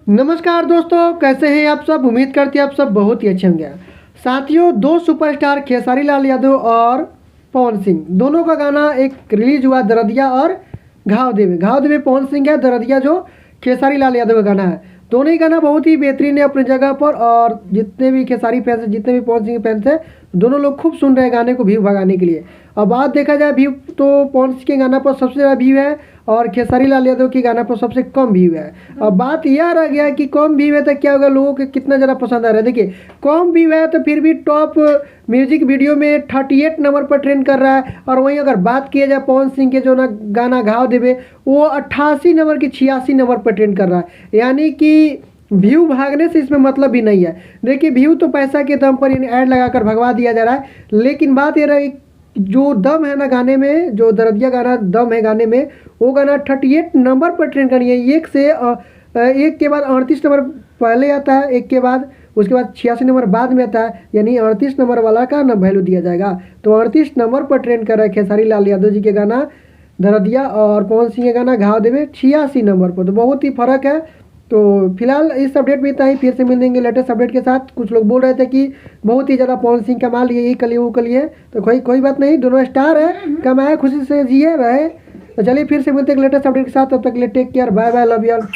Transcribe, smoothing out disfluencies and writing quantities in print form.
नमस्कार दोस्तों, कैसे हैं आप सब। उम्मीद करते हैं आप सब बहुत ही अच्छे होंगे। साथियों, दो सुपरस्टार खेसारी लाल यादव और पवन सिंह दोनों का गाना एक रिलीज हुआ, दरदिया और घाव देवे पवन सिंह है, दरदिया जो खेसारी लाल यादव का गाना है। दोनों ही गाना बहुत ही बेहतरीन है अपनी जगह पर, और जितने भी खेसारी फैंस हैं, जितने भी पवन सिंह फैंस हैं, दोनों लोग खूब सुन रहे हैं गाने को व्यू भगाने के लिए। अब बात देखा जाए व्यू, तो पवन सिंह के गाना पर सबसे ज़्यादा व्यू है और खेसारी लाल यादव के गाना पर सबसे कम व्यू है। अब बात यह रह गया कि कम व्यू है तो क्या होगा, लोगों को कितना ज़्यादा पसंद आ रहा है। देखिए, कम व्यू है तो फिर भी टॉप म्यूजिक वीडियो में 38 नंबर पर ट्रेंड कर रहा है। और वहीं अगर बात किया जाए पवन सिंह के जो ना गाना घाव देवे, वो 88 नंबर की 86 नंबर पर ट्रेंड कर रहा है। यानी कि व्यू भागने से इसमें मतलब भी नहीं है। देखिए, व्यू तो पैसा के दम पर ऐड लगाकर भगवा दिया जा रहा है, लेकिन बात ये रही जो दम है ना गाने में, जो दरदिया गाना दम है गाने में, वो गाना 38 नंबर पर ट्रेंड करनी है। एक के बाद 38 नंबर पहले आता है, एक के बाद उसके बाद 86 नंबर बाद में आता है, यानी 38 नंबर वाला का ना वैल्यू दिया जाएगा। तो 38 नंबर पर ट्रेंड कर रहा है खेसारी लाल यादव जी के गाना दरदिया, और पवन सिंह के गाना घाव देवे 86 नंबर पर। तो बहुत ही फ़र्क है। तो फिलहाल इस अपडेट में इतना ही, फिर से मिल देंगे लेटेस्ट अपडेट के साथ। कुछ लोग बोल रहे थे कि बहुत ही ज़्यादा पवन सिंह कमाल, ये कलिए वो कलिए, तो कोई बात नहीं, दोनों स्टार है, कमाए खुशी से जिए रहे। तो चलिए फिर से मिलते हैं लेटेस्ट अपडेट के साथ। तब तक के लिए take care, bye bye, love you all.